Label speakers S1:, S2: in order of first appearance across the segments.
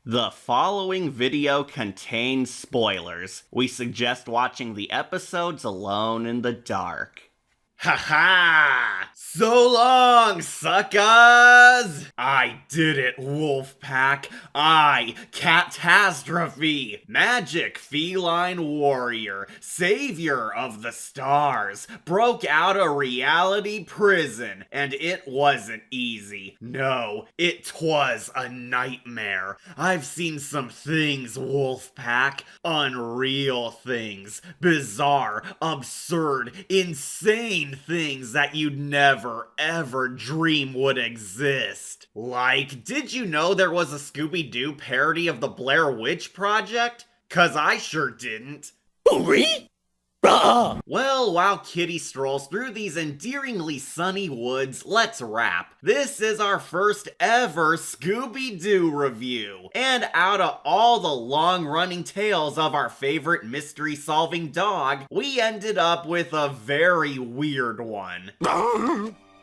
S1: The following video contains spoilers. We suggest watching the episodes alone in the dark. Ha! So long, suckers! I did it, Wolfpack. Catastrophe, magic feline warrior, savior of the stars, broke out of reality prison, and it wasn't easy. No, it was a nightmare. I've seen some things, Wolfpack. Unreal things. Bizarre, absurd, insane things that you'd never ever dream would exist. Like, did you know there was a Scooby-Doo parody of the Blair Witch Project? 'Cause I sure didn't.
S2: Really?
S1: Well, while Kitty strolls through these endearingly sunny woods, let's wrap. This is our first ever Scooby-Doo review. And out of all the long-running tales of our favorite mystery-solving dog, we ended up with a very weird one.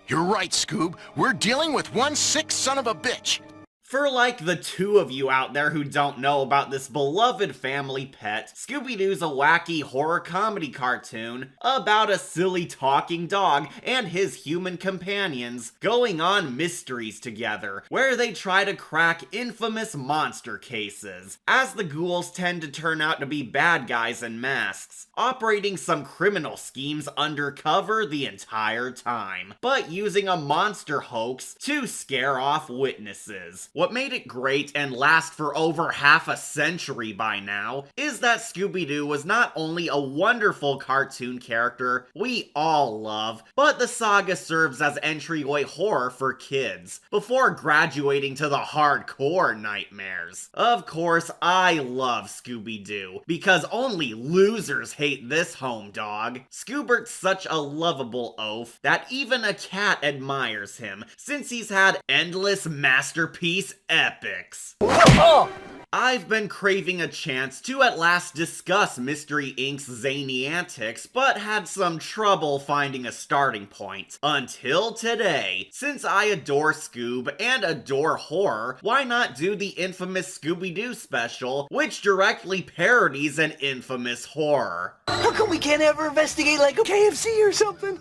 S2: You're right, Scoob. We're dealing with one sick son of a bitch.
S1: For like the two of you out there who don't know about this beloved family pet, Scooby-Doo's a wacky horror comedy cartoon about a silly talking dog and his human companions going on mysteries together, where they try to crack infamous monster cases, as the ghouls tend to turn out to be bad guys in masks, operating some criminal schemes undercover the entire time, but using a monster hoax to scare off witnesses. What made it great and last for over half a century by now is that Scooby-Doo was not only a wonderful cartoon character we all love, but the saga serves as entryway horror for kids, before graduating to the hardcore nightmares. Of course, I love Scooby-Doo, because only losers hate this home dog. Scoobert's such a lovable oaf that even a cat admires him, since he's had endless masterpiece epics. I've been craving a chance to at last discuss Mystery Inc.'s zany antics, but had some trouble finding a starting point. Until today. Since I adore Scoob and adore horror, why not do the infamous Scooby-Doo special, which directly parodies an infamous horror?
S3: How come we can't ever investigate like a KFC or something?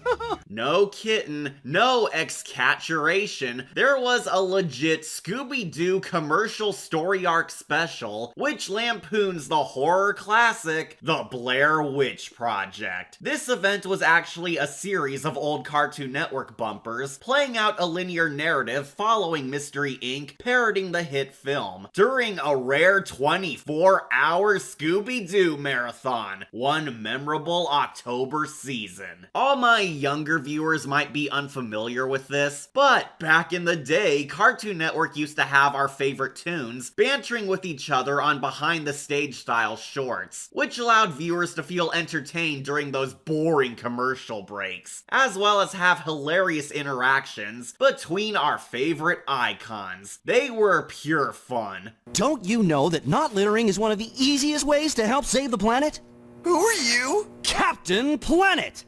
S1: No Kitten, no excaturation. There was a legit Scooby-Doo commercial story arc special, which lampoons the horror classic, The Blair Witch Project. This event was actually a series of old Cartoon Network bumpers, playing out a linear narrative following Mystery Inc. parodying the hit film, during a rare 24-hour Scooby-Doo marathon, one memorable October season. All my younger viewers might be unfamiliar with this, but back in the day, Cartoon Network used to have our favorite tunes bantering with each other on behind-the-stage style shorts, which allowed viewers to feel entertained during those boring commercial breaks, as well as have hilarious interactions between our favorite icons. They were pure fun.
S4: Don't you know that not littering is one of the easiest ways to help save the planet?
S3: Who are you?
S4: Captain Planet!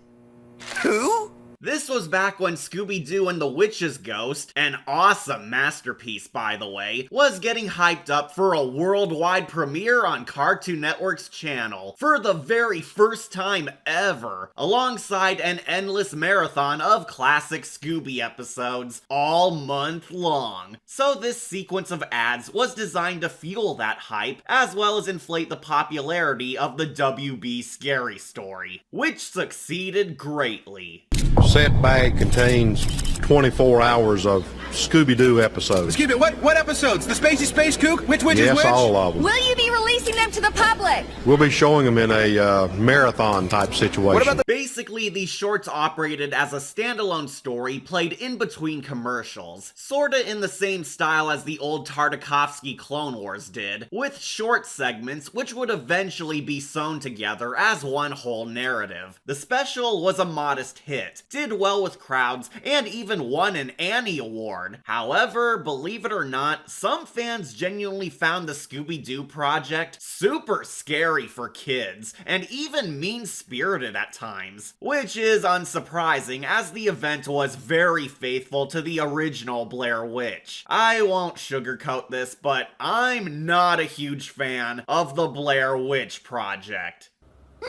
S3: Who?
S1: This was back when Scooby-Doo and the Witch's Ghost, an awesome masterpiece by the way, was getting hyped up for a worldwide premiere on Cartoon Network's channel, for the very first time ever, alongside an endless marathon of classic Scooby episodes, all month long. So this sequence of ads was designed to fuel that hype, as well as inflate the popularity of the WB Scary Story, which succeeded greatly.
S5: Set bag contains 24 hours of Scooby-Doo episodes.
S6: Excuse me, what episodes? The Spacey Space Kook? Which is
S5: Yes,
S6: which?
S5: all of them.
S7: Will you be releasing them to the public?
S5: We'll be showing them in a marathon type situation.
S6: What about the...
S1: Basically, these shorts operated as a standalone story played in between commercials, sorta in the same style as the old Tartakovsky Clone Wars did, with short segments which would eventually be sewn together as one whole narrative. The special was a modest hit, did well with crowds, and even won an Annie Award. hard. However, believe it or not, some fans genuinely found the Scooby-Doo project super scary for kids, and even mean-spirited at times. Which is unsurprising, as the event was very faithful to the original Blair Witch. I won't sugarcoat this, but I'm not a huge fan of the Blair Witch project.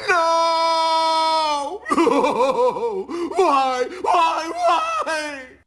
S2: No! Why?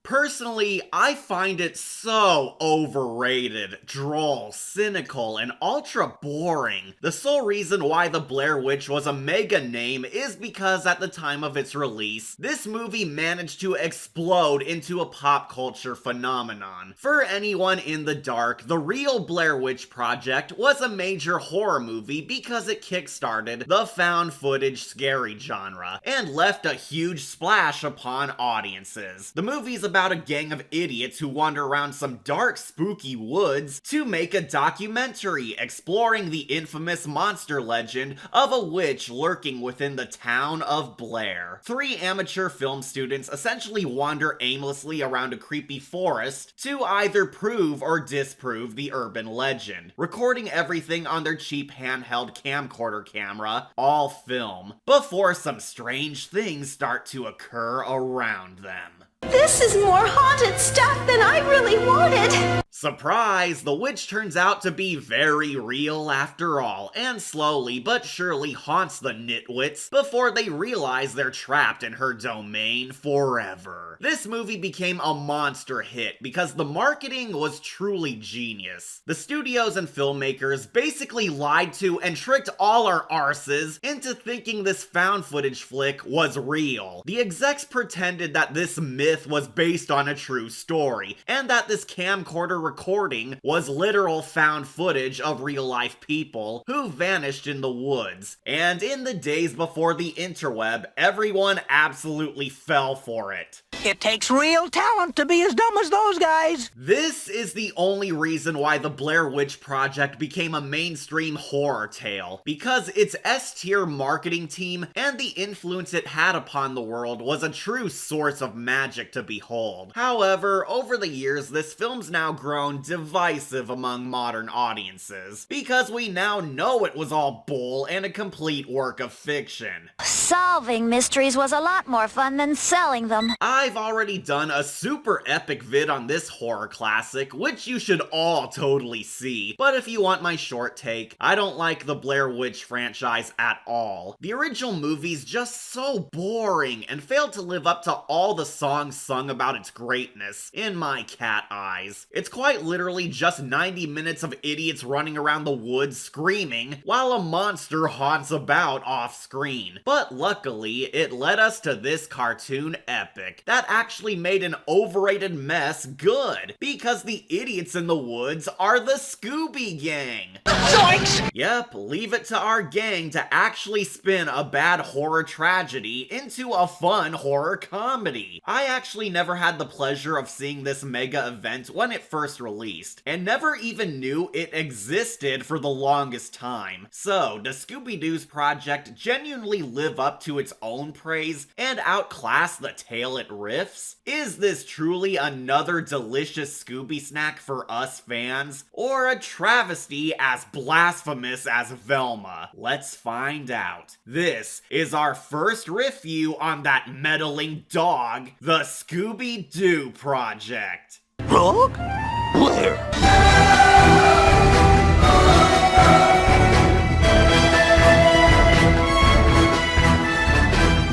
S1: Personally, I find it so overrated, droll, cynical, and ultra boring. The sole reason why The Blair Witch was a mega name is because at the time of its release, this movie managed to explode into a pop culture phenomenon. For anyone in the dark, the real Blair Witch Project was a major horror movie because it kickstarted the found footage scary genre and left a huge splash upon audiences. The movie's about a gang of idiots who wander around some dark, spooky woods to make a documentary exploring the infamous monster legend of a witch lurking within the town of Blair. 3 amateur film students essentially wander aimlessly around a creepy forest to either prove or disprove the urban legend, recording everything on their cheap handheld camcorder camera, all film, before some strange things start to occur around them.
S8: This is more haunted stuff than I really wanted.
S1: Surprise! The witch turns out to be very real after all, and slowly but surely haunts the nitwits before they realize they're trapped in her domain forever. This movie became a monster hit because the marketing was truly genius. The studios and filmmakers basically lied to and tricked all our arses into thinking this found footage flick was real. The execs pretended that this myth was based on a true story, and that this camcorder recording was literal found footage of real-life people who vanished in the woods. And in the days before the interweb, everyone absolutely fell for it.
S3: It takes real talent to be as dumb as those guys.
S1: This is the only reason why the Blair Witch Project became a mainstream horror tale, because its S-tier marketing team and the influence it had upon the world was a true source of magic to behold. However, over the years, this film's now grown divisive among modern audiences, because we now know it was all bull and a complete work of fiction.
S7: Solving mysteries was a lot more fun than selling them.
S1: I've already done a super epic vid on this horror classic, which you should all totally see, but if you want my short take, I don't like the Blair Witch franchise at all. The original movie's just so boring and failed to live up to all the songs sung about its greatness, in my cat eyes. It's quite literally just 90 minutes of idiots running around the woods screaming, while a monster haunts about off-screen. But luckily, it led us to this cartoon epic that actually made an overrated mess good, because the idiots in the woods are the Scooby Gang.
S3: Zoinks!
S1: Yep, leave it to our gang to actually spin a bad horror tragedy into a fun horror comedy. I actually never had the pleasure of seeing this mega event when it first released, and never even knew it existed for the longest time. So, does Scooby-Doo's project genuinely live up to its own praise and outclass the tale it riffs? Is this truly another delicious Scooby snack for us fans, or a travesty as blasphemous as Velma? Let's find out. This is our first review on that meddling dog, the Scooby-Doo project.
S3: Rogue? Blair.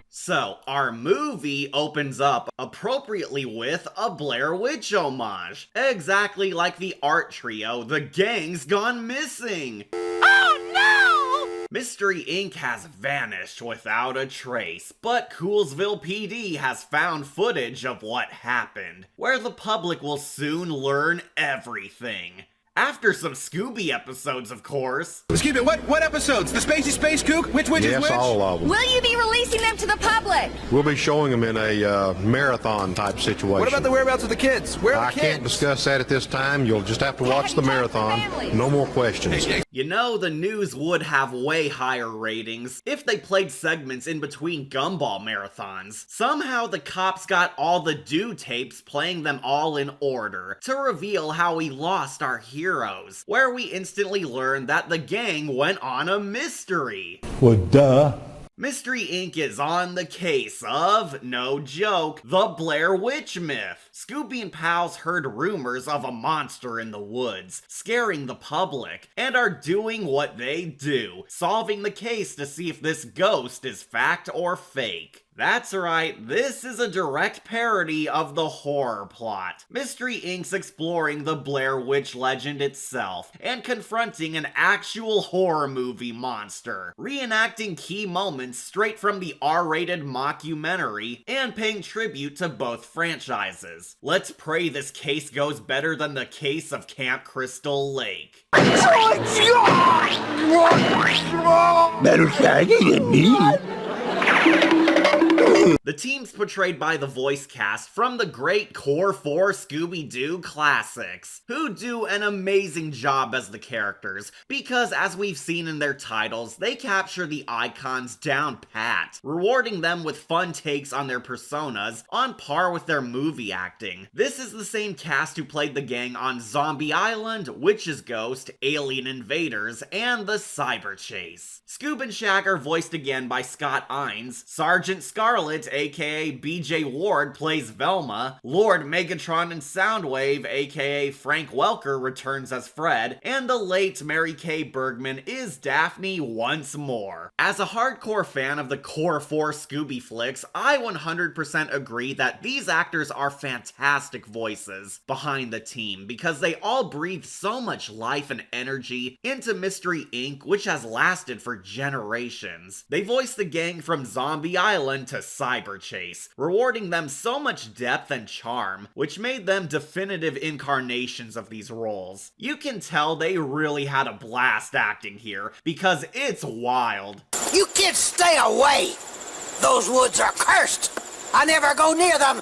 S1: So, our movie opens up appropriately with a Blair Witch homage, exactly like the art trio The Gang's Gone Missing.
S8: Oh no!
S1: Mystery Inc. has vanished without a trace, but Coolsville PD has found footage of what happened, where the public will soon learn everything. After some Scooby episodes, of course.
S6: Excuse me, what episodes? The Spacey Space Kook? Which is
S5: Yes,
S6: which?
S5: all of them.
S7: Will you be releasing them to the public?
S5: We'll be showing them in a marathon type situation.
S6: What about the whereabouts of the kids? Where are
S5: I
S6: the kids?
S5: can't discuss that at this time. You'll just have to watch the marathon. No more questions.
S1: You know, the news would have way higher ratings if they played segments in between gumball marathons. Somehow the cops got all the Doo tapes, playing them all in order, to reveal how we lost our heroes, where we instantly learned that the gang went on a mystery.
S5: Well, duh.
S1: Mystery Inc. is on the case of, no joke, the Blair Witch myth. Scooby and pals heard rumors of a monster in the woods, scaring the public, and are doing what they do, solving the case to see if this ghost is fact or fake. That's right, this is a direct parody of the horror plot. Mystery Inc.'s exploring the Blair Witch legend itself, and confronting an actual horror movie monster, reenacting key moments straight from the R-rated mockumentary, and paying tribute to both franchises. Let's pray this case goes better than the case of Camp Crystal Lake.
S3: Better shaggy than me.
S1: The team's portrayed by the voice cast from the great Core 4 Scooby-Doo classics, who do an amazing job as the characters, because as we've seen in their titles, they capture the icons down pat, rewarding them with fun takes on their personas on par with their movie acting. This is the same cast who played the gang on Zombie Island, Witch's Ghost, Alien Invaders, and the Cyber Chase. Scoob and Shag are voiced again by Scott Ines, Sergeant Scarlet, aka BJ Ward, plays Velma, Lord Megatron and Soundwave, aka Frank Welker, returns as Fred, and the late Mary Kay Bergman is Daphne once more. As a hardcore fan of the Core 4 Scooby flicks, I 100% agree that these actors are fantastic voices behind the team, because they all breathe so much life and energy into Mystery Inc., which has lasted for generations. They voiced the gang from Zombie Island to Cyber Chase, rewarding them so much depth and charm, which made them definitive incarnations of these roles. You can tell they really had a blast acting here, because it's wild.
S3: You kids stay away! Those woods are cursed! I never go near them!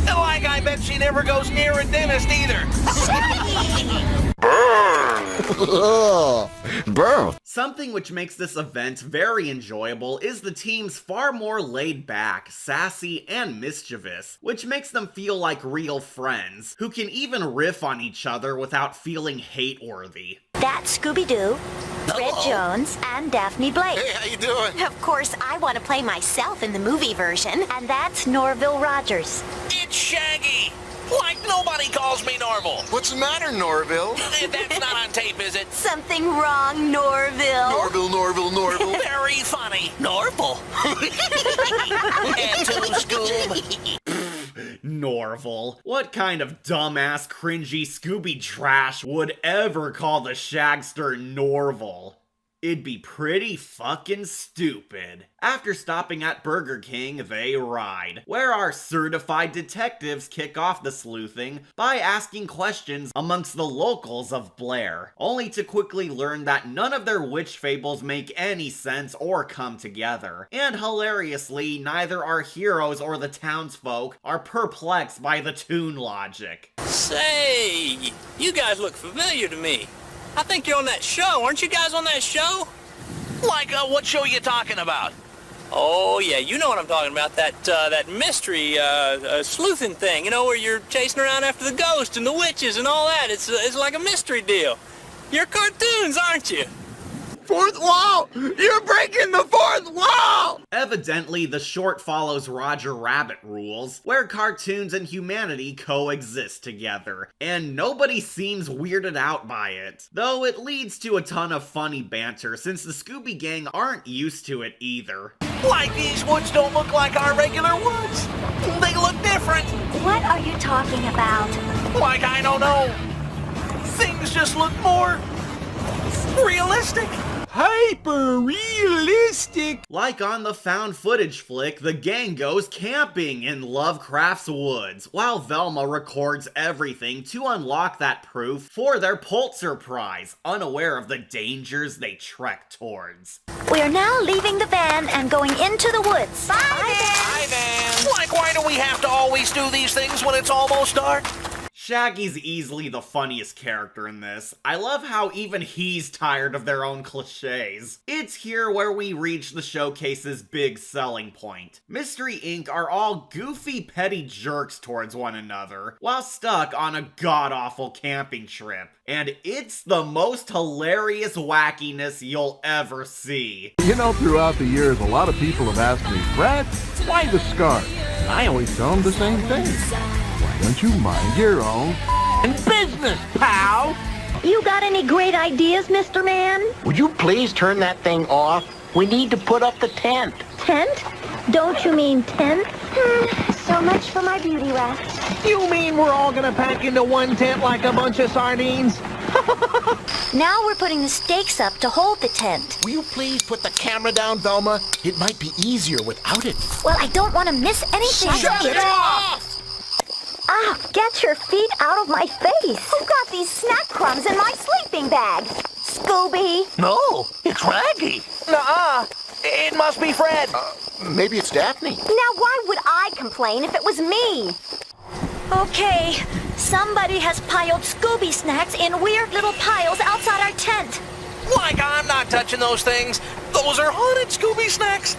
S6: Like I bet she never goes near a dentist either.
S2: Burn.
S1: Something which makes this event very enjoyable is the team's far more laid back, sassy, and mischievous, which makes them feel like real friends, who can even riff on each other without feeling hate-worthy.
S7: That's Scooby-Doo, Red Jones, and Daphne Blake.
S2: Hey, how you doing?
S8: Of course, I want to play myself in the movie version.
S7: And that's Norville Rogers.
S9: It's Shaggy! Like nobody calls me Norval.
S2: What's the matter, Norville?
S9: That's not on tape, is it?
S8: Something wrong, Norville.
S2: Norville.
S9: Very funny. Norval. And two, Scoob.
S1: Norval. What kind of dumbass, cringy Scooby trash would ever call the Shagster Norval? It'd be pretty fucking stupid. After stopping at Burger King, they ride, where our certified detectives kick off the sleuthing by asking questions amongst the locals of Blair, only to quickly learn that none of their witch fables make any sense or come together. And hilariously, neither our heroes or the townsfolk are perplexed by the tune logic.
S9: Say, you guys look familiar to me. I think you're on that show. Aren't you guys on that show? Like, what show you talking about? Oh, yeah, you know what I'm talking about. That mystery, sleuthing thing, you know, where you're chasing around after the ghost and the witches and all that. It's like a mystery deal. You're cartoons, aren't you?
S6: Fourth wall! You're breaking the fourth wall!
S1: Evidently, the short follows Roger Rabbit rules, where cartoons and humanity coexist together, and nobody seems weirded out by it. Though it leads to a ton of funny banter, since the Scooby Gang aren't used to it either.
S9: Like these woods don't look like our regular woods. They look different.
S7: What are you talking about?
S9: Like, I don't know. Things just look more realistic.
S6: Hyper-realistic!
S1: Like on the found footage flick, the gang goes camping in Lovecraft's woods, while Velma records everything to unlock that proof for their Pulitzer Prize, unaware of the dangers they trek towards.
S7: We are now leaving the van and going into the woods. Bye,
S9: Hi, Van. Like, why do we have to always do these things when it's almost dark?
S1: Shaggy's easily the funniest character in this. I love how even he's tired of their own cliches. It's here where we reach the showcase's big selling point. Mystery Inc. are all goofy, petty jerks towards one another, while stuck on a god-awful camping trip. And it's the most hilarious wackiness you'll ever see.
S6: You know, throughout the years, a lot of people have asked me, Brad, why the scarf? I always tell them the same thing. Why don't you mind your own business, pal?
S8: You got any great ideas, Mr. Man?
S3: Would you please turn that thing off? We need to put up the tent.
S8: Tent? Don't you mean tent? So much for my beauty rest.
S6: You mean we're all gonna pack into one tent like a bunch of sardines?
S7: Now we're putting the stakes up to hold the tent.
S2: Will you please put the camera down, Velma? It might be easier without it.
S7: Well, I don't want to miss anything.
S2: Shut it off!
S8: Ah, get your feet out of my face. Who got these snack crumbs in my sleeping bag? Scooby?
S3: No, it's Raggy.
S6: Nuh-uh. It must be Fred.
S2: Maybe it's Daphne.
S8: Now why would I complain if it was me?
S7: Okay, somebody has piled Scooby snacks in weird little piles outside our tent.
S9: Like, I'm not touching those things. Those are haunted Scooby snacks.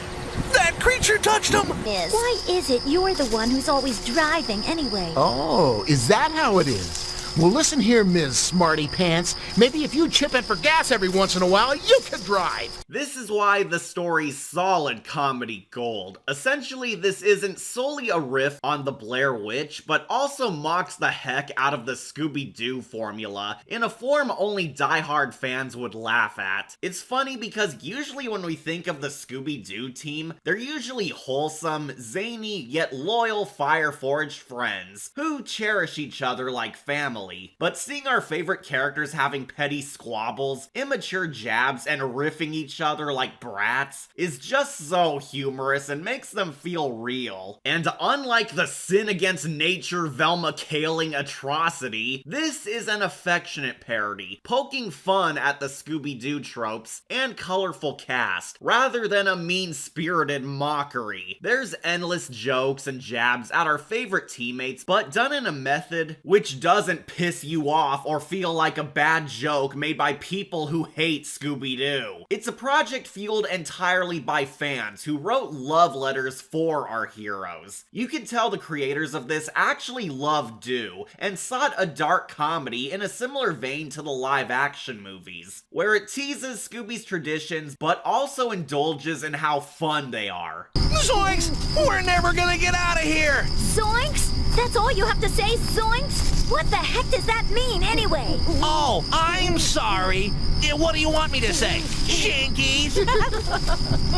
S9: That creature touched them.
S7: Why is it you're the one who's always driving anyway?
S2: Oh, is that how it is? Well, listen here, Ms. Smarty Pants. Maybe if you chip in for gas every once in a while, you could drive.
S1: This is why the story's solid comedy gold. Essentially, this isn't solely a riff on the Blair Witch, but also mocks the heck out of the Scooby-Doo formula in a form only diehard fans would laugh at. It's funny because usually when we think of the Scooby-Doo team, they're usually wholesome, zany, yet loyal fire-forged friends who cherish each other like family. But seeing our favorite characters having petty squabbles, immature jabs, and riffing each other like brats is just so humorous and makes them feel real. And unlike the sin against nature Velma Kaling atrocity, this is an affectionate parody, poking fun at the Scooby-Doo tropes and colorful cast, rather than a mean-spirited mockery. There's endless jokes and jabs at our favorite teammates, but done in a method which doesn't piss you off or feel like a bad joke made by people who hate Scooby-Doo. It's a project fueled entirely by fans who wrote love letters for our heroes. You can tell the creators of this actually love Doo and sought a dark comedy in a similar vein to the live-action movies, where it teases Scooby's traditions but also indulges in how fun they are.
S9: Zoinks! We're never gonna get out of here!
S7: Zoinks? That's all you have to say, Zoinks? What the heck does that mean, anyway?
S9: Oh, I'm sorry. What do you want me to say? Jinkies?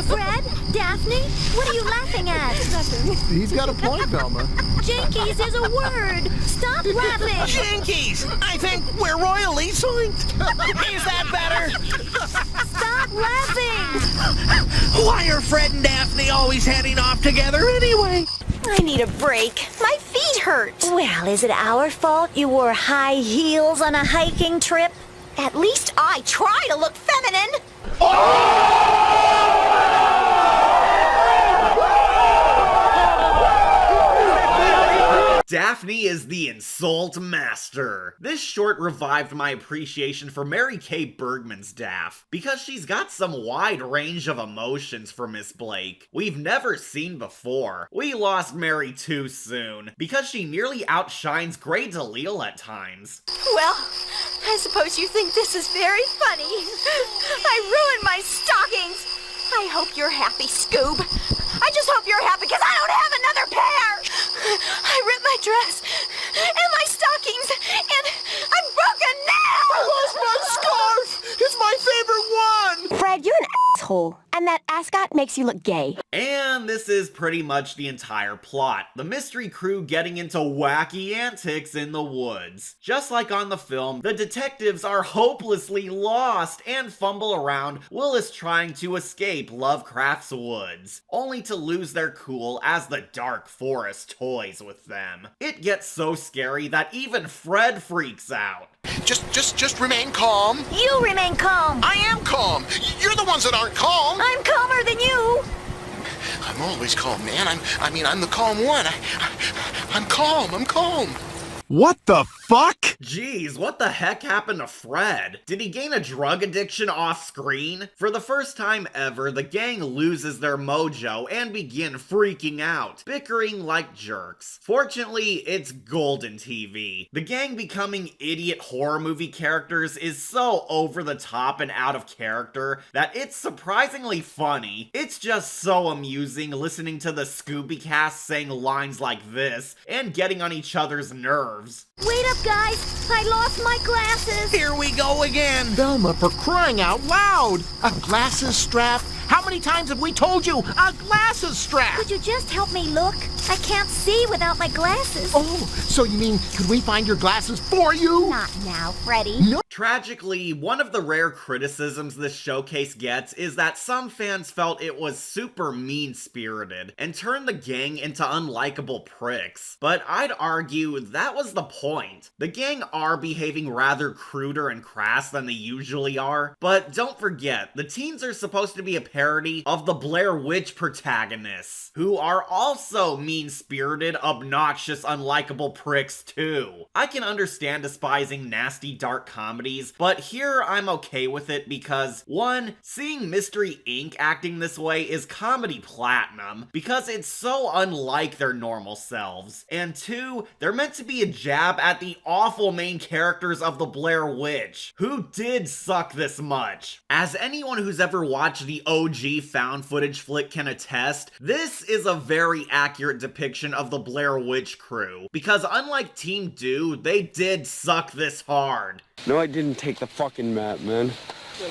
S7: Fred? Daphne? What are you laughing at?
S6: He's got a point, Velma.
S7: Jinkies is a word. Stop laughing.
S9: Jinkies! I think we're royally zoinked. Is that better?
S7: Stop laughing.
S9: Why are Fred and Daphne always heading off together anyway?
S8: I need a break. My feet hurt.
S7: Well, is it our fault you wore high heels on a hiking trip?
S8: At least I try to look feminine.
S1: Daphne is the insult master. This short revived my appreciation for Mary Kay Bergman's Daph, because she's got some wide range of emotions for Miss Blake we've never seen before. We lost Mary too soon, because she nearly outshines Grey DeLisle at times.
S8: Well, I suppose you think this is very funny. I ruined my stockings. I hope you're happy, Scoob. I just hope you're happy because I don't have another pair. I ripped my dress and my stockings and I'm broken now.
S6: I lost my scarf! It's my favorite one!
S8: Fred, you're an asshole. And that ascot makes you look gay.
S1: And this is pretty much the entire plot. The mystery crew getting into wacky antics in the woods. Just like on the film, the detectives are hopelessly lost and fumble around Willis trying to escape Lovecraft's woods, only to lose their cool as the dark forest toys with them. It gets so scary that even Fred freaks out.
S2: Just remain calm.
S7: You remain calm.
S2: I am calm. You're the ones that aren't calm.
S7: I'm calmer than you.
S2: I'm always calm, man. I'm the calm one. I'm calm. What the fuck?
S1: Jeez, what the heck happened to Fred? Did he gain a drug addiction off screen? For the first time ever, the gang loses their mojo and begin freaking out, bickering like jerks. Fortunately, it's golden TV. The gang becoming idiot horror movie characters is so over the top and out of character that it's surprisingly funny. It's just so amusing listening to the Scooby cast saying lines like this and getting on each other's nerves.
S7: Wait up, guys! I lost my glasses!
S4: Here we go again.
S2: Velma, for crying out loud! A glasses strap? How many times have we told you? A glasses strap!
S7: Could you just help me look? I can't see without my glasses.
S2: Oh, so you mean, could we find your glasses for you?
S7: Not now, Freddy.
S2: No.
S1: Tragically, one of the rare criticisms this showcase gets is that some fans felt it was super mean-spirited and turned the gang into unlikable pricks. But I'd argue that was the point. The gang are behaving rather cruder and crass than they usually are, but don't forget, the teens are supposed to be a parody of the Blair Witch protagonists, who are also mean-spirited, obnoxious, unlikable pricks too. I can understand despising nasty dark comedies, but here I'm okay with it because 1. Seeing Mystery Inc. acting this way is comedy platinum, because it's so unlike their normal selves, and 2. They're meant to be a jab at the awful main characters of the Blair Witch, who did suck this much. As anyone who's ever watched the OG found footage flick can attest, this is a very accurate depiction of the Blair Witch crew, because unlike Team Do, they did suck this hard.
S10: No, I didn't take the fucking map, man.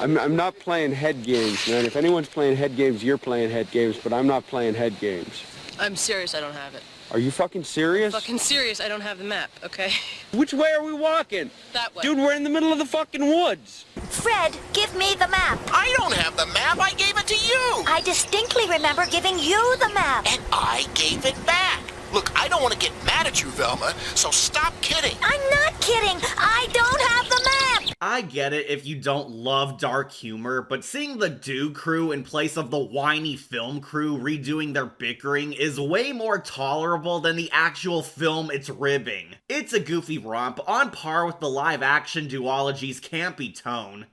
S10: I'm not playing head games, man. If anyone's playing head games, you're playing head games, but I'm not playing head games.
S11: I'm serious, I don't have it.
S10: Are you fucking serious?
S11: Fucking serious, I don't have the map, okay?
S10: Which way are we walking?
S11: That way.
S10: Dude, we're in the middle of the fucking woods.
S7: Fred, give me the map.
S3: I don't have the map. I gave it to you.
S7: I distinctly remember giving you the map.
S3: And I gave it back. Look, I don't want to get mad at you, Velma, so stop kidding.
S7: I'm not kidding. I don't have the map.
S1: I get it if you don't love dark humor, but seeing the Do crew in place of the whiny film crew redoing their bickering is way more tolerable than the actual film it's ribbing. It's a goofy romp on par with the live-action duology's campy tone.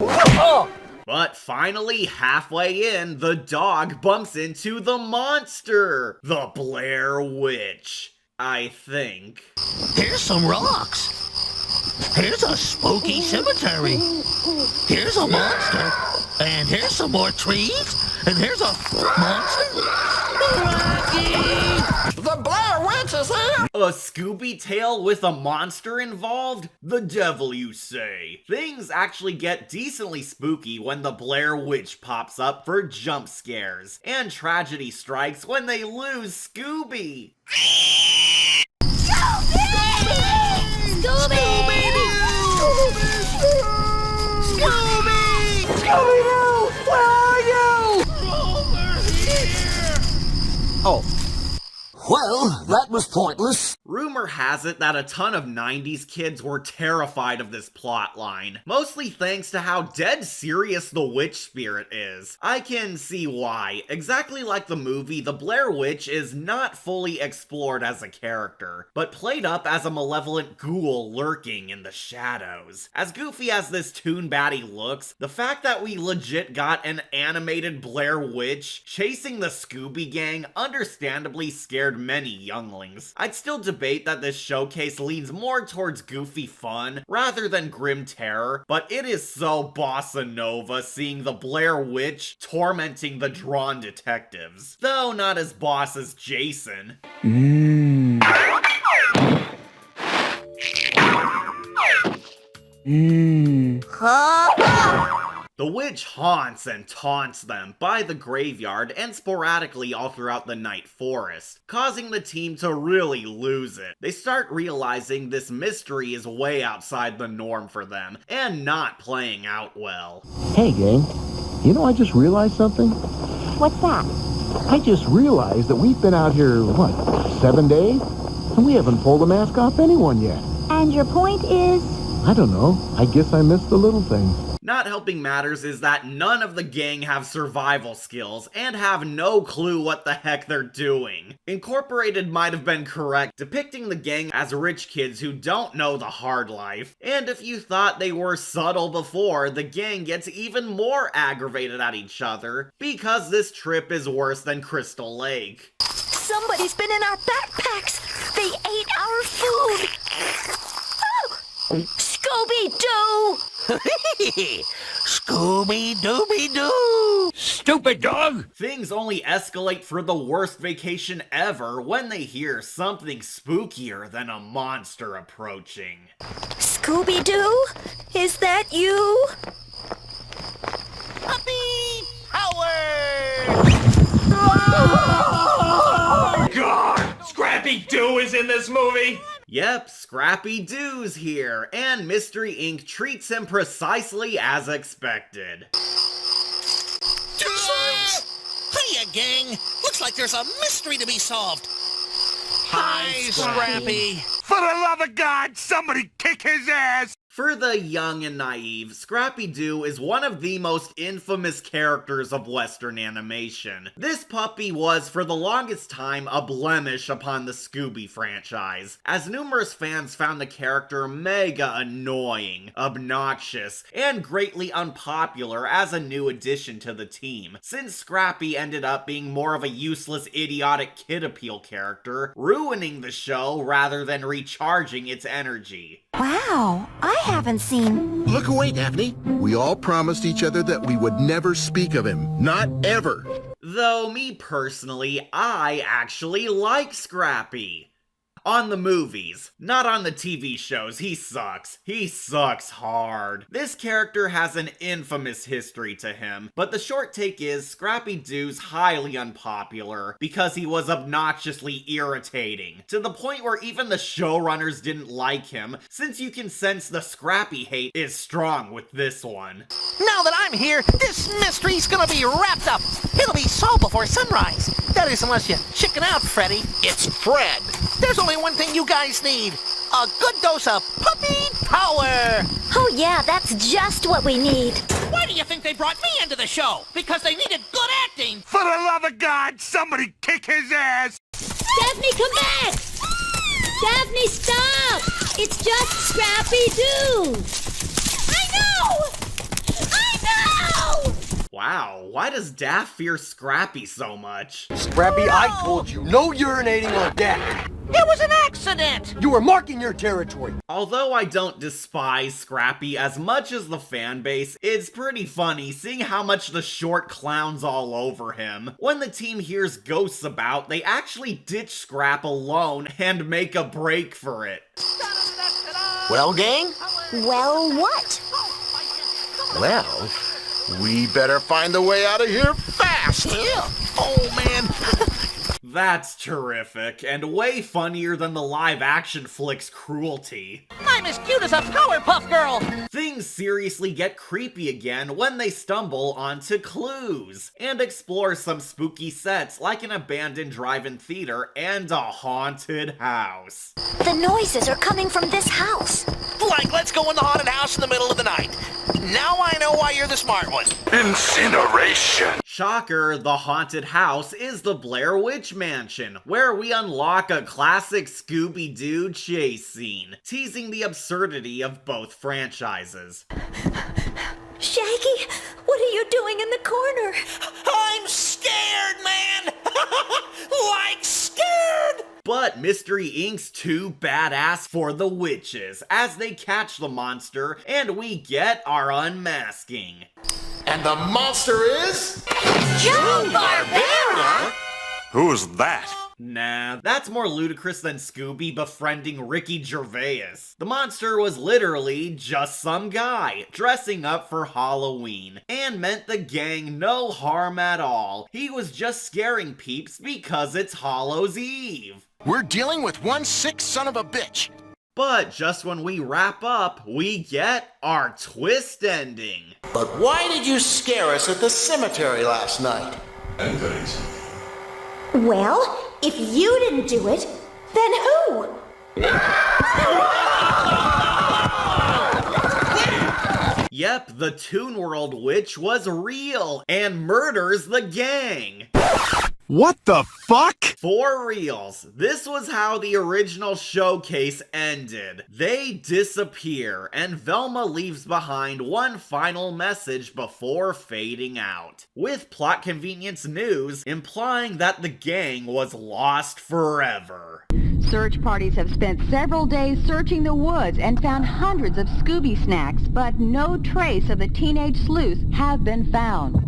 S1: But finally, halfway in, the dog bumps into the monster! The Blair Witch, I think.
S2: Here's some rocks. Here's a spooky cemetery. Here's a monster. And here's some more trees. And here's a monster.
S3: The Blair Witch is here.
S1: A Scooby tale with a monster involved? The devil, you say? Things actually get decently spooky when the Blair Witch pops up for jump scares, and tragedy strikes when they lose Scooby.
S2: Scooby-Doo! Where are you? Over here! Oh.
S3: Well, that was pointless.
S1: Rumor has it that a ton of 90s kids were terrified of this plotline, mostly thanks to how dead serious the witch spirit is. I can see why. Exactly like the movie, the Blair Witch is not fully explored as a character, but played up as a malevolent ghoul lurking in the shadows. As goofy as this toon baddie looks, the fact that we legit got an animated Blair Witch chasing the Scooby gang understandably scared many younglings. I'd still debate that this showcase leans more towards goofy fun rather than grim terror, but it is so bossa nova seeing the Blair Witch tormenting the drawn detectives. Though not as boss as Jason. The witch haunts and taunts them by the graveyard and sporadically all throughout the night forest, causing the team to really lose it. They start realizing this mystery is way outside the norm for them, and not playing out well.
S6: Hey, gang. You know, I just realized something.
S7: What's that?
S6: I just realized that we've been out here, 7 days? And we haven't pulled a mask off anyone yet.
S7: And your point is?
S6: I don't know. I guess I missed the little things.
S1: Not helping matters is that none of the gang have survival skills and have no clue what the heck they're doing. Incorporated might have been correct, depicting the gang as rich kids who don't know the hard life. And if you thought they were subtle before, the gang gets even more aggravated at each other because this trip is worse than Crystal Lake.
S7: Somebody's been in our backpacks. They ate our food. Oh, Scooby-Doo!
S2: Scooby-Dooby-Doo!
S6: Stupid dog!
S1: Things only escalate for the worst vacation ever when they hear something spookier than a monster approaching.
S7: Scooby-Doo? Is that you?
S2: Puppy power!
S12: God! Scrappy-Doo is in this movie?
S1: Yep, Scrappy-Doo's here, and Mystery Inc. treats him precisely as expected.
S2: Hiya, gang! Looks like there's a mystery to be solved. Hi, Scrappy.
S12: For the love of God, somebody kick his ass!
S1: For the young and naive, Scrappy-Doo is one of the most infamous characters of Western animation. This puppy was, for the longest time, a blemish upon the Scooby franchise, as numerous fans found the character mega annoying, obnoxious, and greatly unpopular as a new addition to the team, since Scrappy ended up being more of a useless, idiotic kid appeal character, ruining the show rather than recharging its energy.
S7: Wow, I haven't seen...
S13: Look away, Daphne. We all promised each other that we would never speak of him. Not ever.
S1: Though, me personally, I actually like Scrappy. On the movies, not on the TV shows. He sucks. He sucks hard. This character has an infamous history to him, but the short take is Scrappy-Doo's highly unpopular because he was obnoxiously irritating, to the point where even the showrunners didn't like him, since you can sense the Scrappy hate is strong with this one.
S2: Now that I'm here, this mystery's gonna be wrapped up. It'll be solved before sunrise. That is, unless you chicken out, Freddy. It's Fred. There's only one thing you guys need. A good dose of puppy power.
S7: Oh yeah, that's just what we need.
S2: Why do you think they brought me into the show? Because they needed good acting.
S12: For the love of God, somebody kick his ass!
S14: Daphne, come back! Daphne, stop! It's just Scrappy-Doo! I know!
S1: Wow, why does Daff fear Scrappy so much?
S15: Scrappy, I told you, no urinating on deck!
S2: It was an accident!
S15: You were marking your territory!
S1: Although I don't despise Scrappy as much as the fan base, it's pretty funny seeing how much the short clowns all over him. When the team hears ghosts about, they actually ditch Scrap alone and make a break for it.
S2: Well, gang?
S7: Well, what?
S13: Well, we better find a way out of here fast.
S2: Yeah. Oh, man.
S1: That's terrific, and way funnier than the live-action flick's cruelty.
S2: I'm as cute as a Powerpuff Girl!
S1: Things seriously get creepy again when they stumble onto clues, and explore some spooky sets like an abandoned drive-in theater and a haunted house.
S7: The noises are coming from this house.
S2: Like, let's go in the haunted house in the middle of the night. Now I know why you're the smart one.
S12: Incineration!
S1: Shocker, the haunted house is the Blair Witch Mansion, where we unlock a classic Scooby-Doo chase scene, teasing the absurdity of both franchises.
S7: Shaggy, what are you doing in the corner?
S2: I'm scared, man! Like scared!
S1: But Mystery Inc.'s too badass for the witches, as they catch the monster, and we get our unmasking.
S13: And the monster is...
S2: Joe Barbera?
S12: Who's that?
S1: Nah, that's more ludicrous than Scooby befriending Ricky Gervais. The monster was literally just some guy, dressing up for Halloween, and meant the gang no harm at all. He was just scaring peeps because it's Hallows Eve.
S13: We're dealing with one sick son of a bitch.
S1: But just when we wrap up, we get our twist ending.
S16: But why did you scare us at the cemetery last night?
S7: Well, if you didn't do it, then who?
S1: Yep, the Toon World Witch was real and murders the gang.
S12: What the fuck?
S1: For reals, this was how the original showcase ended. They disappear, and Velma leaves behind one final message before fading out, with plot convenience news implying that the gang was lost forever.
S17: Search parties have spent several days searching the woods and found hundreds of Scooby snacks, but no trace of the teenage sleuths have been found.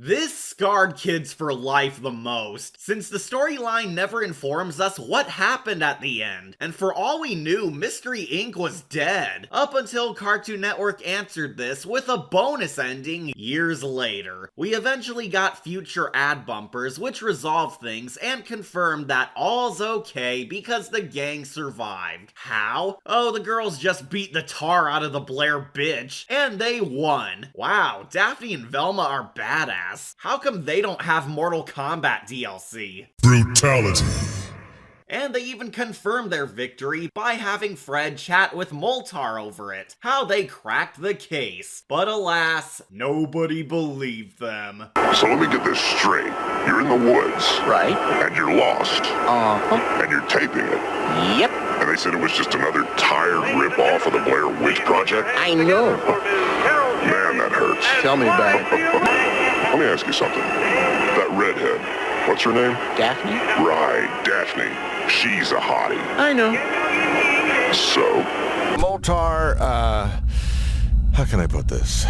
S1: This scarred kids for life the most, since the storyline never informs us what happened at the end, and for all we knew, Mystery Inc. was dead, up until Cartoon Network answered this with a bonus ending years later. We eventually got future ad bumpers which resolved things and confirmed that all's okay because the gang survived. How? Oh, the girls just beat the tar out of the Blair bitch, and they won. Wow, Daphne and Velma are badass. How come they don't have Mortal Kombat DLC?
S12: Brutality.
S1: And they even confirmed their victory by having Fred chat with Moltar over it, how they cracked the case. But alas, nobody believed them.
S12: So let me get this straight. You're in the woods. Right. And you're lost. And you're taping it.
S2: Yep.
S12: And they said it was just another tired rip-off of the Blair Witch Project?
S2: I know.
S12: Man, that hurts.
S10: Tell me about it.
S12: Let me ask you something. That redhead, what's her name?
S2: Daphne?
S12: Right, Daphne. She's a hottie.
S2: I know.
S12: So?
S18: Moltar, how can I put this?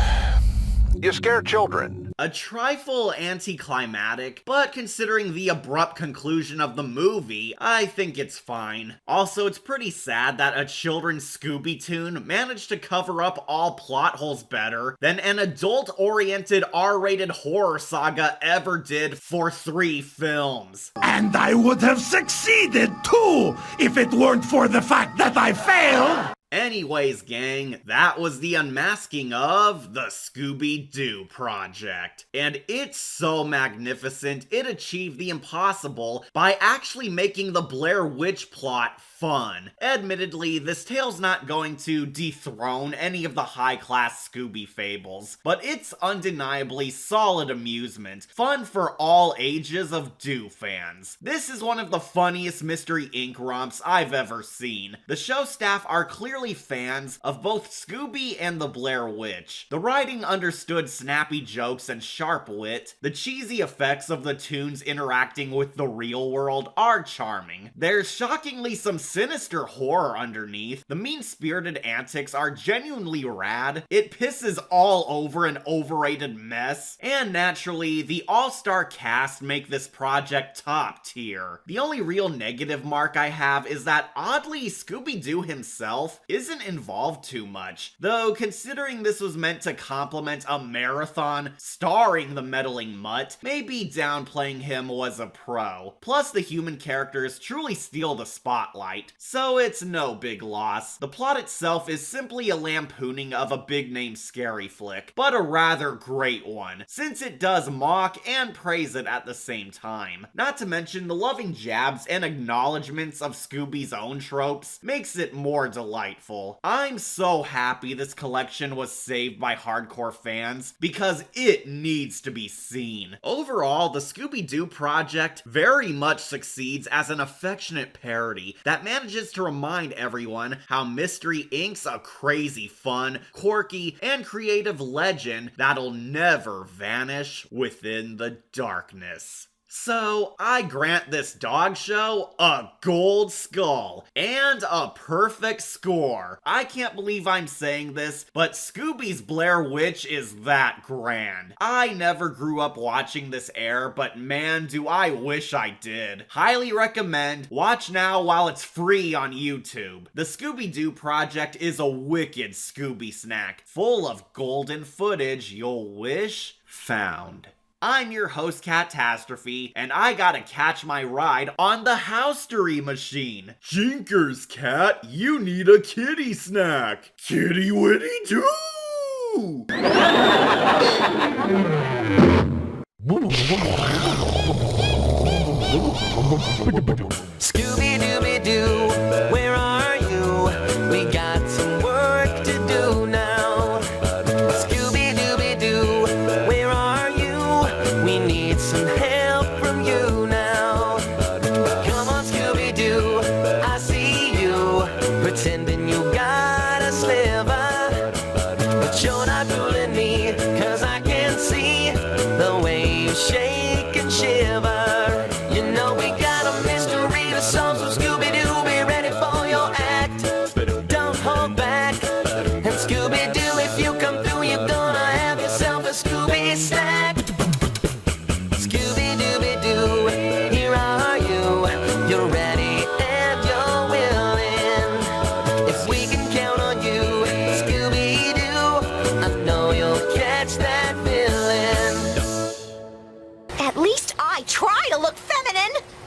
S18: You scare children.
S1: A trifle anticlimactic, but considering the abrupt conclusion of the movie, I think it's fine. Also, it's pretty sad that a children's Scooby-Toon managed to cover up all plot holes better than an adult-oriented R-rated horror saga ever did for 3 films.
S12: And I would have succeeded too, if it weren't for the fact that I failed!
S1: Anyways, gang, that was the unmasking of the Scooby-Doo project. And it's so magnificent, it achieved the impossible by actually making the Blair Witch plot fun. Admittedly, this tale's not going to dethrone any of the high-class Scooby fables, but it's undeniably solid amusement, fun for all ages of Doo fans. This is one of the funniest Mystery Inc. romps I've ever seen. The show staff are clearly fans of both Scooby and the Blair Witch. The writing understood snappy jokes and sharp wit. The cheesy effects of the toons interacting with the real world are charming. There's shockingly some sinister horror underneath. The mean-spirited antics are genuinely rad. It pisses all over an overrated mess. And naturally, the all-star cast make this project top tier. The only real negative mark I have is that oddly, Scooby-Doo himself isn't involved too much. Though, considering this was meant to complement a marathon starring the meddling mutt, maybe downplaying him was a pro. Plus, the human characters truly steal the spotlight, so it's no big loss. The plot itself is simply a lampooning of a big-name scary flick, but a rather great one, since it does mock and praise it at the same time. Not to mention, the loving jabs and acknowledgements of Scooby's own tropes makes it more delightful. I'm so happy this collection was saved by hardcore fans, because it needs to be seen. Overall, the Scooby-Doo project very much succeeds as an affectionate parody that manages to remind everyone how Mystery Inc.'s a crazy fun, quirky, and creative legend that'll never vanish within the darkness. So, I grant this dog show a gold skull and a perfect score. I can't believe I'm saying this, but Scooby's Blair Witch is that grand. I never grew up watching this air, but man, do I wish I did. Highly recommend. Watch now while it's free on YouTube. The Scooby-Doo project is a wicked Scooby snack, full of golden footage you'll wish found. I'm your host, Catastrophe, and I gotta catch my ride on the Houstery machine. Jinkers, Cat, you need a kitty snack. Kitty Witty Doo!
S19: Scooby-Dooby-Doo, where are you? We got some work to do now. and shiver. You know we got a mystery to solve, so Scooby-Doo, be ready for your act. Don't hold back. And Scooby-Doo, if you come through, you're gonna have yourself a Scooby snack. Scooby-Dooby-Doo, here are you. You're ready and you're willing. If we can count on you, Scooby-Doo, I know you'll catch that feeling.
S8: At least I try to look feminine.